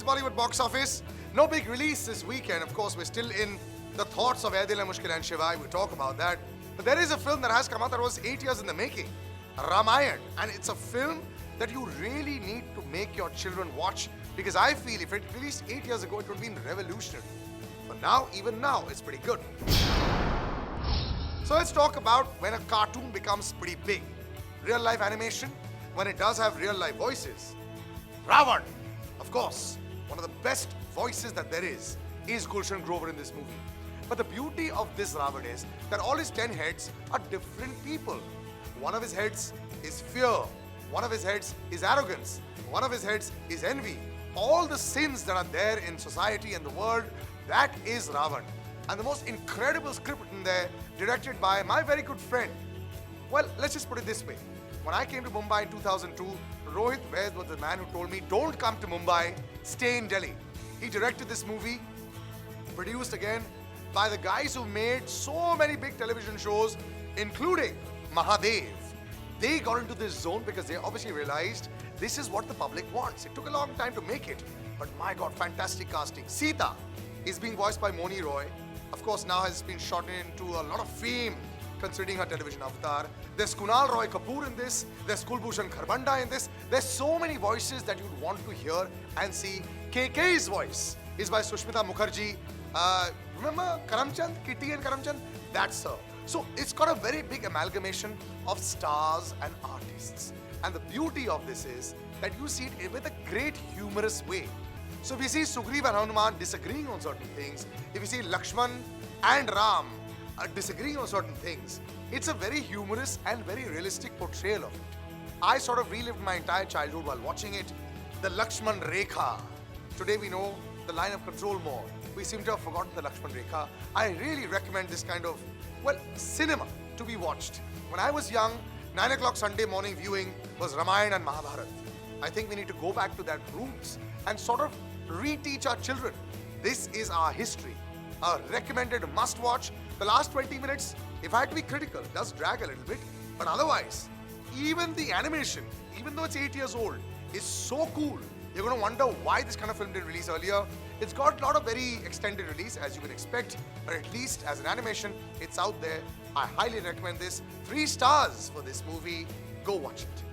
Bollywood box office. No big release this weekend. Of course, we're still in the thoughts of Air Dil Hai Mushkil and Shivai. We'll talk about that. But there is a film that has come out that was 8 years in the making. Ramayan. And it's a film that you really need to make your children watch, because I feel if it released 8 years ago, it would have been revolutionary. But now, even now, it's pretty good. So let's talk about when a cartoon becomes pretty big. Real life animation, when it does have real life voices. Ravan, of course, one of the best voices that there is Gulshan Grover in this movie. But the beauty of this Ravan is that all his 10 heads are different people. One of his heads is fear. One of his heads is arrogance. One of his heads is envy. All the sins that are there in society and the world, that is Ravan. And the most incredible script in there, directed by my very good friend. Well, let's just put it this way. When I came to Mumbai in 2002, Rohit Vaid was the man who told me, don't come to Mumbai, stay in Delhi. He directed this movie, produced again by the guys who made so many big television shows, including Mahadev. They got into this zone because they obviously realized this is what the public wants. It took a long time to make it, but my God, fantastic casting. Sita is being voiced by Moni Roy. Of course, now has been shot into a lot of fame considering her television avatar. There's Kunal Roy Kapoor in this. There's Kulbhushan Kharbanda in this. There's so many voices that you'd want to hear and see. KK's voice is by Sushmita Mukherjee. Remember Karamchand, Kitty and Karamchand? That's her. So it's got a very big amalgamation of stars and artists. And the beauty of this is that you see it with a great humorous way. So if you see Sugriv and Hanuman disagreeing on certain things, if you see Lakshman and Ram disagreeing on certain things, it's a very humorous and very realistic portrayal of it. I sort of relived my entire childhood while watching it. The Lakshman Rekha. Today we know the line of control more. We seem to have forgotten the Lakshman Rekha. I really recommend this kind of, well, cinema to be watched. When I was young, 9 o'clock Sunday morning viewing was Ramayan and Mahabharata. I think we need to go back to that roots and sort of reteach our children. This is our history. A recommended must-watch. The last 20 minutes, if I had to be critical, it does drag a little bit. But otherwise, even the animation, even though it's 8 years old, is so cool. You're going to wonder why this kind of film didn't release earlier. It's got a lot of very extended release, as you can expect. But at least as an animation, it's out there. I highly recommend this. 3 stars for this movie. Go watch it.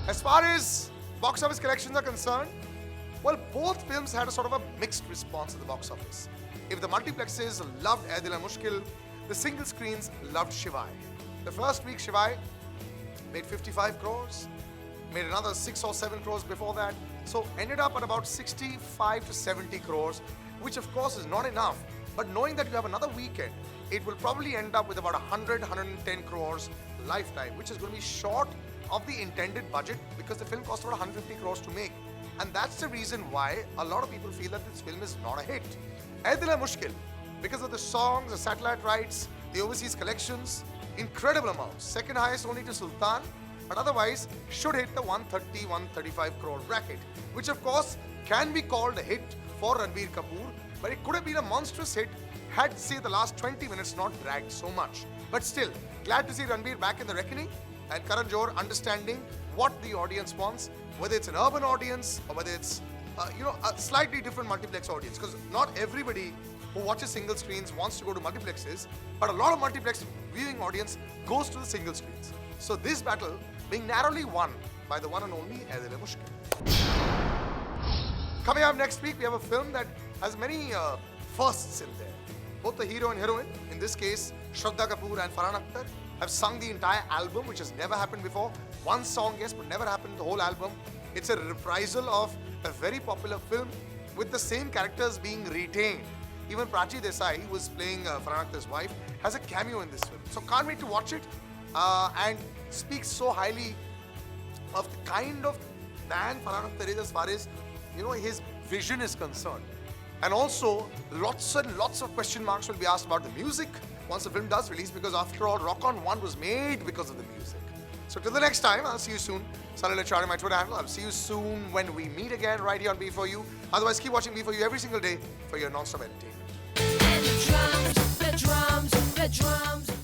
As far as box office collections are concerned, well, both films had a sort of a mixed response at the box office. If the multiplexes loved Air Dil Hai Mushkil, the single screens loved Shivai. The first week, Shivai made 55 crores, made another 6 or 7 crores before that, so ended up at about 65 to 70 crores, which of course is not enough. But knowing that you have another weekend, it will probably end up with about 100, 110 crores lifetime, which is going to be short of the intended budget because the film cost about 150 crores to make. And that's the reason why a lot of people feel that this film is not a hit. Air Dil Hai Mushkil, because of the songs, the satellite rights, the overseas collections, incredible amounts. Second highest only to Sultan, but otherwise should hit the 130, 135 crore bracket, which of course can be called a hit for Ranbir Kapoor, but it could have been a monstrous hit had, say, the last 20 minutes not dragged so much. But still, glad to see Ranbir back in the reckoning and Karan Johar understanding what the audience wants, whether it's an urban audience or whether it's a slightly different multiplex audience, because not everybody who watches single screens wants to go to multiplexes, but a lot of multiplex viewing audience goes to the single screens. So this battle being narrowly won by the one and only Air Dil Hai Mushkil. Coming up next week, we have a film that has many firsts in there. Both the hero and heroine, in this case Shraddha Kapoor and Farhan Akhtar, have sung the entire album, which has never happened before. One song, yes, but never happened the whole album. It's a reprisal of a very popular film with the same characters being retained. Even Prachi Desai, who was playing Farhan Akhtar's wife, has a cameo in this film. So can't wait to watch it and speaks so highly of the kind of man Farhan Akhtar is as far as his vision is concerned. And also, lots and lots of question marks will be asked about the music once the film does release, because after all, Rock On 1 was made because of the music. So till the next time, I'll see you soon. Salil Achari, my Twitter handle. I'll see you soon when we meet again right here on B4U. Otherwise, keep watching B4U every single day for your non-stop entertainment. The drums, the drums, the drums.